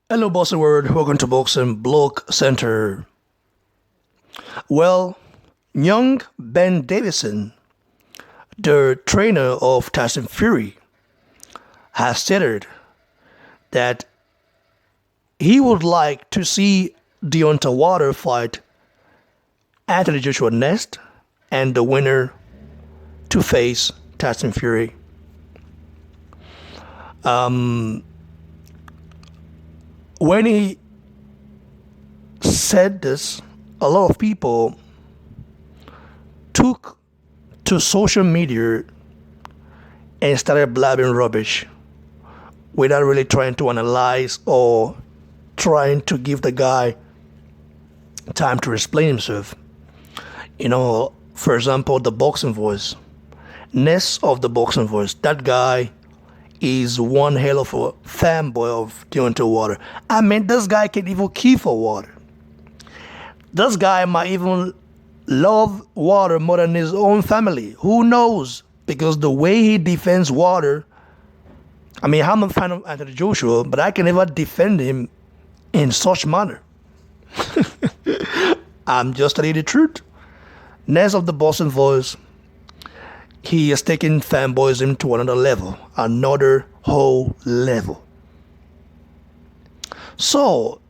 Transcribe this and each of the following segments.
Hello, Bossy World. Welcome to Boxing Block Center. Well, young Ben Davison, the trainer of Tyson Fury, has stated that he would like to see Deontay Wilder fight Anthony Joshua next, and the winner to face Tyson Fury. When he said this, a lot of people took to social media and started blabbing rubbish without really trying to analyze or trying to give the guy time to explain himself. For example, the boxing voice. Ness of the boxing voice. That guy is one hell of a fanboy of Deontay Wilder. I mean, this guy can even kill for Wilder. This guy might even love Wilder more than his own family. Who knows? Because the way he defends Wilder, I mean, I'm a fan of Anthony Joshua, but I can never defend him in such manner. I'm just telling you the truth. Ness of the Boston voice, he is taking fanboyism to another whole level. So,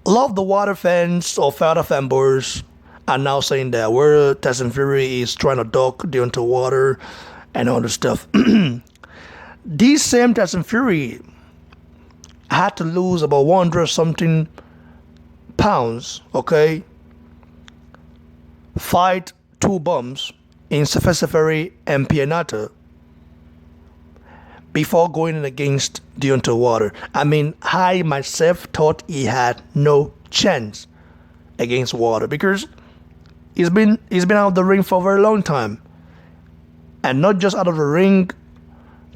a lot of the Wilder fans or Wilder fanboys are now saying that where Tyson Fury is trying to duck Deontay Wilder and all this stuff. These same Tyson Fury had to lose about 100 something pounds, okay? Fight two bums in Seferi and Pianata before going in against Deontay Wilder. I mean, I myself thought he had no chance against Wilder because he's been out of the ring for a very long time. And not just out of the ring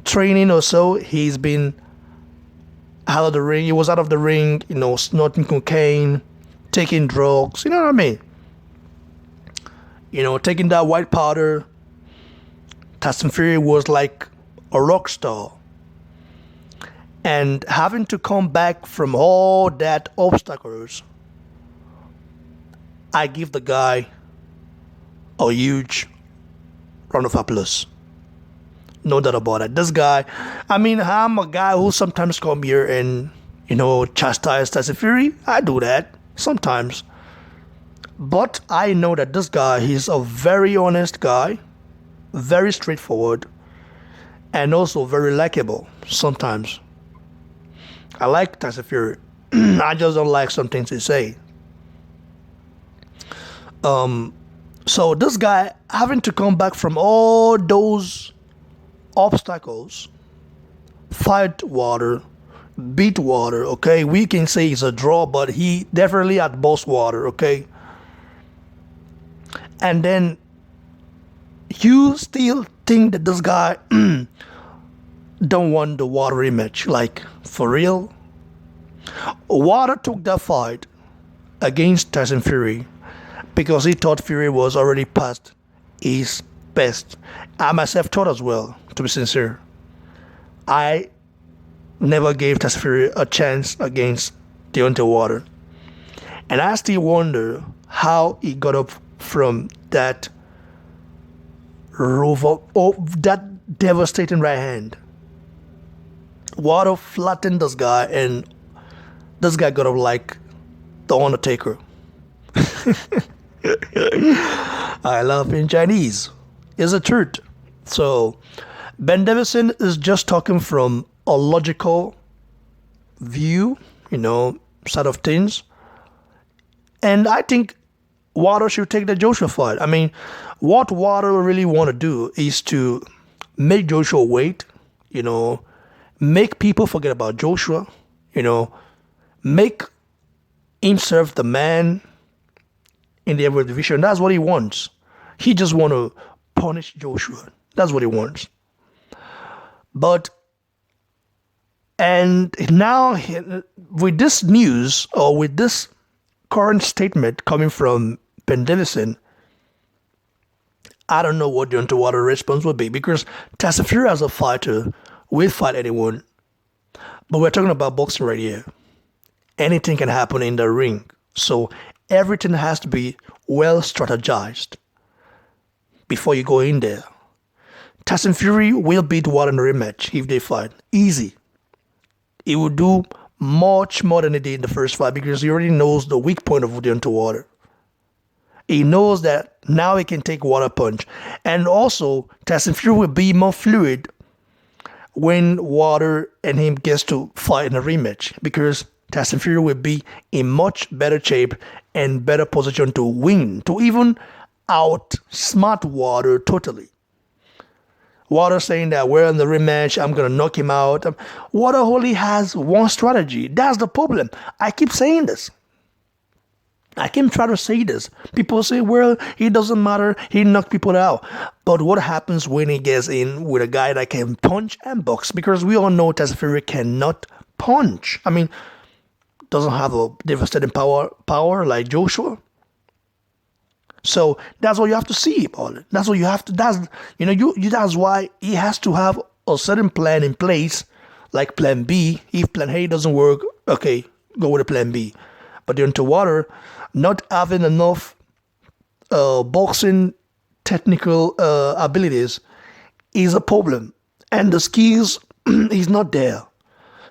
training or so, he's been out of the ring. He was out of the ring, snorting cocaine, taking drugs, you know what I mean? Taking that white powder. Tyson Fury was like a rock star. And having to come back from all that obstacles, I give the guy a huge round of applause. No doubt about it. This guy, I mean, I'm a guy who sometimes come here and, chastise Tyson Fury. I do that sometimes. But I know that this guy, he's a very honest guy, very straightforward, and also very likable sometimes. I like Tyson Fury. I just don't like some things he say. So this guy having to come back from all those obstacles, fight Wilder, beat Wilder, okay? We can say it's a draw, but he definitely had boss Wilder, okay? And then you still think that this guy don't want the Wilder rematch. Like, for real? Wilder took that fight against Tyson Fury because he thought Fury was already past his best. I myself thought as well, to be sincere. I never gave Tyson Fury a chance against Deontay Wilder. And I still wonder how he got up from that that devastating right hand. Wilder flattened this guy, and this guy got up like the Undertaker. I love in Chinese. It's the truth. So, Ben Davison is just talking from a logical view, side of things. And I think Wilder should take the Joshua fight. I mean, what Wilder really want to do is to make Joshua wait, make people forget about Joshua, make himself the man in the heavyweight division. That's what he wants. He just want to punish Joshua. That's what he wants. And now with this news, or with this current statement coming from Ben Davison, I don't know what the Deontay response would be, because Tyson Fury as a fighter will fight anyone. But we're talking about boxing right here. Anything can happen in the ring. So everything has to be well strategized before you go in there. Tyson Fury will beat Wilder in the rematch if they fight. Easy. He will do much more than he did in the first fight because he already knows the weak point of Deontay Wilder. He knows that now he can take Wilder punch. And also, Tyson Fury will be more fluid when Wilder and him gets to fight in a rematch because Tyson Fury will be in much better shape and better position to win, to even outsmart Wilder totally. Wilder saying that we're in the rematch, I'm going to knock him out. Wilder only has one strategy. That's the problem. I keep saying this. I keep trying to say this. People say, well, it doesn't matter. He knocked people out. But what happens when he gets in with a guy that can punch and box? Because we all know Tyson Fury cannot punch. I mean, doesn't have a devastating power like Joshua. So that's what you have to see about it. That's what you have to. That's why he has to have a certain plan in place, like Plan B. If Plan A doesn't work, okay, go with a Plan B. But Deontay Wilder not having enough boxing technical abilities is a problem, and the skills is not there.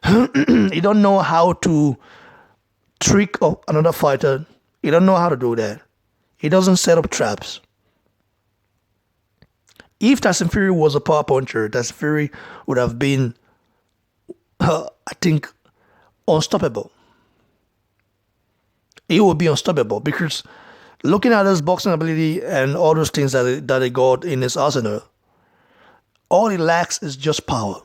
He don't know how to trick another fighter. He don't know how to do that. He doesn't set up traps. If Tyson Fury was a power puncher, Tyson Fury would have been, I think, unstoppable. He would be unstoppable because looking at his boxing ability and all those things that he got in his arsenal, all he lacks is just power.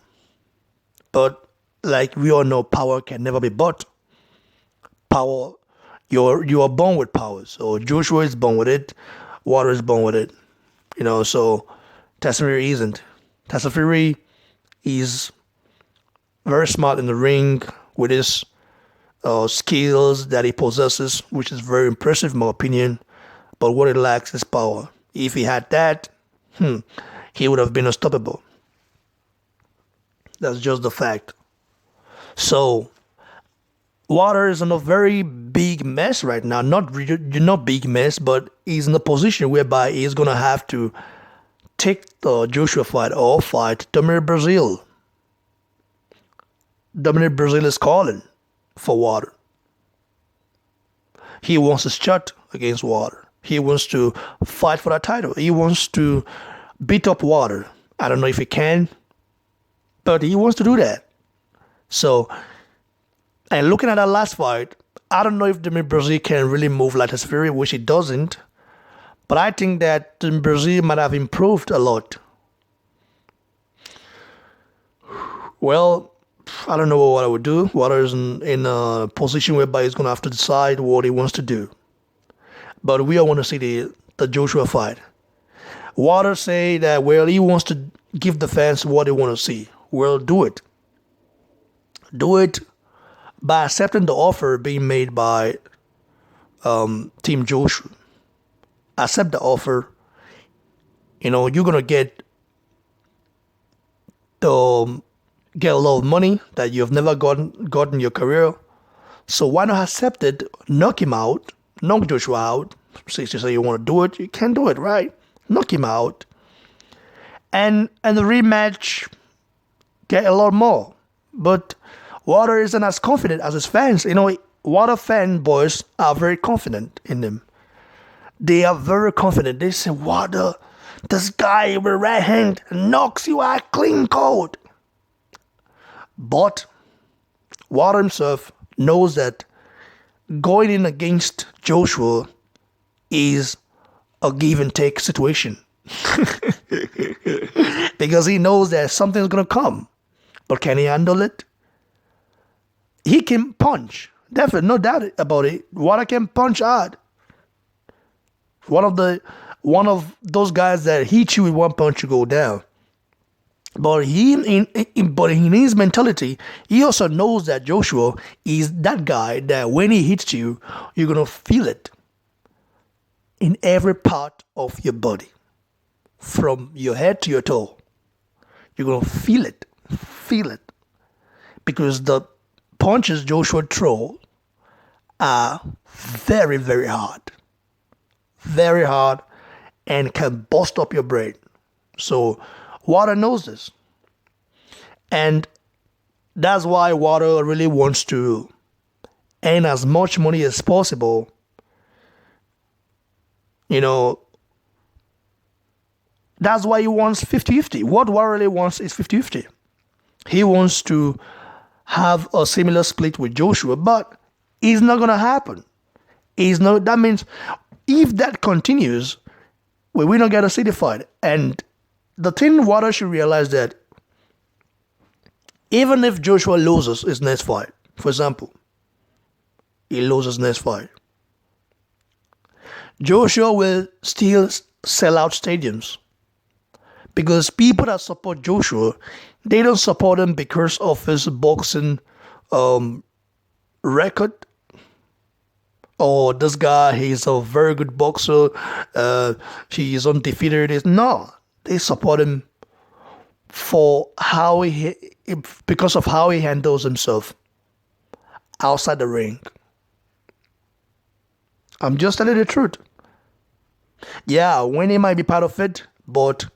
But like we all know, power can never be bought. Power, you are born with power. So Joshua is born with it. Wilder is born with it. So Tyson Fury isn't. Tyson Fury is very smart in the ring with his skills that he possesses, which is very impressive in my opinion. But what he lacks is power. If he had that, he would have been unstoppable. That's just the fact. So Wilder is in a very big mess right now. Not big mess, but he's in a position whereby he's gonna have to take the Joshua fight or fight Dominic Brazil. Dominic Brazil is calling for Wilder. He wants a shot against Wilder. He wants to fight for that title. He wants to beat up Wilder. I don't know if he can, but he wants to do that. So, and looking at that last fight, I don't know if Dominic Brazil can really move like Tyson Fury, which he doesn't. But I think that Brazil might have improved a lot. Well, I don't know what I would do. Wilder is in a position whereby he's going to have to decide what he wants to do. But we all want to see the Joshua fight. Wilder say that, well, he wants to give the fans what they want to see. Well, do it. Do it by accepting the offer being made by Team Joshua. Accept the offer. You're going to get a lot of money that you've never gotten in your career. So why not accept it, knock him out, knock Joshua out. Since you say you want to do it, you can do it, right? Knock him out. And the rematch, get a lot more. But Wilder isn't as confident as his fans. Wilder fanboys are very confident in him. They are very confident. They say, Wilder, this guy with right hand knocks you out clean cold. But Wilder himself knows that going in against Joshua is a give and take situation. Because he knows that something's going to come. But can he handle it? He can punch. Definitely, no doubt about it. Wilder can punch hard. One of those guys that hit you with one punch, you go down. But in his mentality, he also knows that Joshua is that guy that when he hits you, you're gonna feel it in every part of your body, from your head to your toe. You're gonna feel it, because the punches Joshua throws are very, very hard, and can bust up your brain. So Water knows this, and that's why Water really wants to earn as much money as possible. You know, that's why he wants 50-50. What Water really wants is 50-50. He wants to have a similar split with Joshua, but it's not gonna happen. It's not. That means if that continues, we will not get a city fight. And the thing Water should realize that even if Joshua loses his next fight, for example, he loses next fight, Joshua will still sell out stadiums, because people that support Joshua, they don't support him because of his boxing record. Oh, this guy, he's a very good boxer. He is undefeated. No, they support him for because of how he handles himself outside the ring. I'm just telling the truth. Yeah, winning might be part of it, but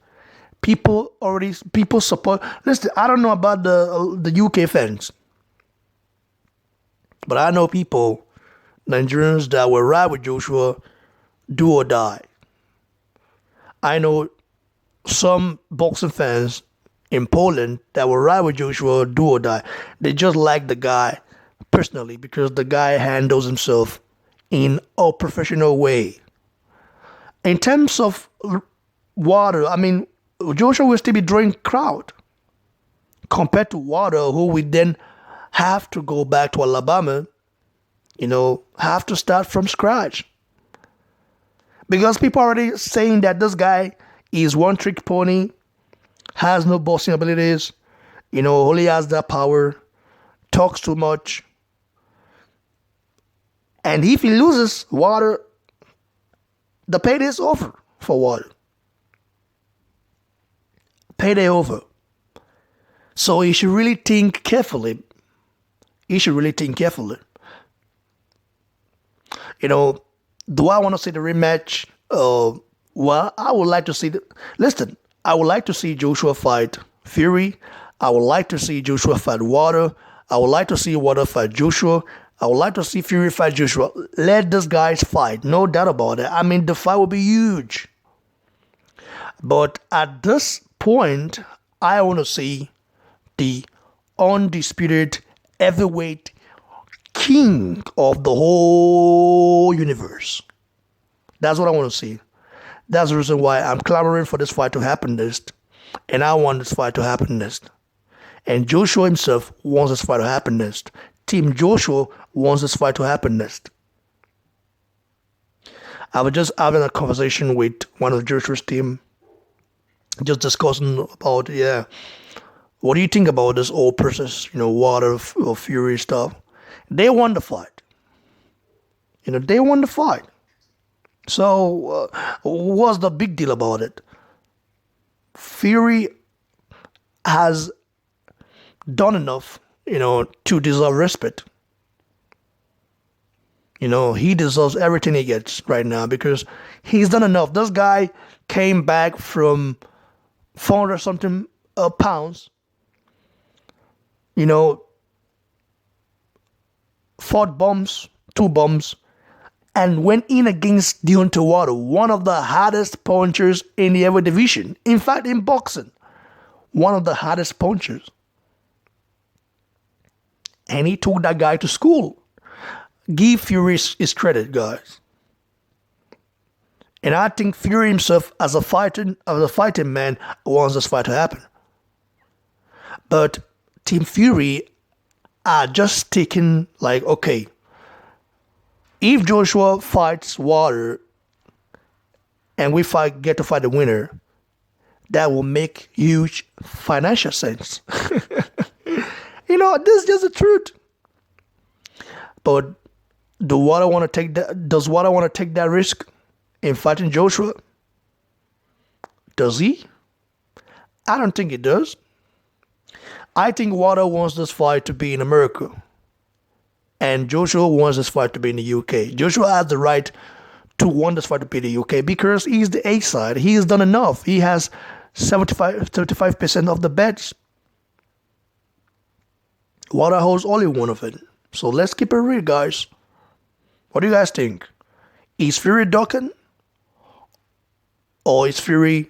people support. Listen, I don't know about the UK fans, but I know people, Nigerians, that will ride with Joshua, do or die. I know some boxing fans in Poland that will ride with Joshua, do or die. They just like the guy personally because the guy handles himself in a professional way. In terms of Water, I mean, Joshua will still be drawing crowd compared to Water, who we then have to go back to Alabama, have to start from scratch. Because people are already saying that this guy is one trick pony, has no boxing abilities, only has that power, talks too much. And if he loses, Water, the payday is over for Water. Payday over. So he should really think carefully. Do I want to see the rematch? Well, I would like to see I would like to see Joshua fight Fury. I would like to see Joshua fight Water. I would like to see Water fight Joshua. I would like to see Fury fight Joshua. Let these guys fight. No doubt about it. I mean, the fight will be huge. But at this point, I want to see the undisputed heavyweight king of the whole universe. That's what I want to see. That's the reason why I'm clamoring for this fight to happen next. And I want this fight to happen next. And Joshua himself wants this fight to happen next. Team Joshua wants this fight to happen next. I was just having a conversation with one of Joshua's team, just discussing about, what do you think about this whole process, Water or Fury stuff? They won the fight. They won the fight. So what's the big deal about it? Fury has done enough, to deserve respect. He deserves everything he gets right now because he's done enough. This guy came back from 400 something pounds, fought two bums, and went in against Deontay, one of the hardest punchers in the heavyweight division. In fact, in boxing, one of the hardest punchers. And he took that guy to school. Give Fury his credit, guys. And I think Fury himself, as a fighting man, wants this fight to happen. But Team Fury are just taking okay, if Joshua fights Water and we get to fight the winner, that will make huge financial sense. This is just the truth. But does Water want to take that risk in fighting Joshua? Does he? I don't think he does. I think Wilder wants this fight to be in America, and Joshua wants this fight to be in the UK. Joshua has the right to want this fight to be in the UK because he's the A side. He has done enough. He has 75% of the bets. Wilder holds only one of it. So let's keep it real, guys. What do you guys think? Is Fury ducking? Or is Fury,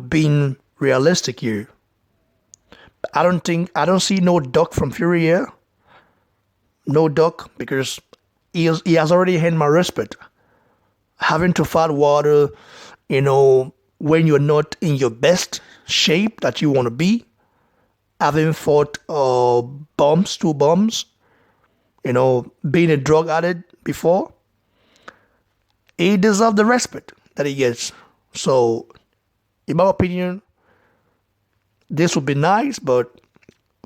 being realistic here? I don't see no duck from Fury here. No duck, because he has already had my respect. Having to fight Wilder, when you're not in your best shape that you want to be. Having fought two bums, being a drug addict before. He deserves the respect that he gets. So, in my opinion, this would be nice, but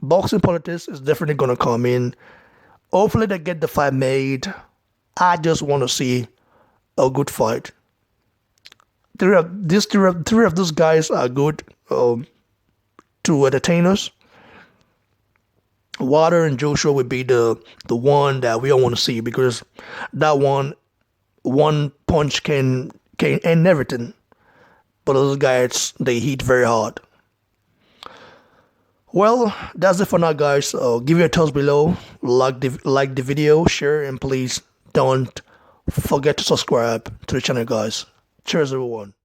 boxing politics is definitely going to come in. Hopefully they get the fight made. I just want to see a good fight. Three of those guys are good to entertain us. Wilder and Joshua would be the one that we all want to see, because that one punch can end everything. But those guys, they hit very hard. Well, that's it for now, guys. Give your thoughts below, like the video, share, and please don't forget to subscribe to the channel, guys. Cheers, everyone.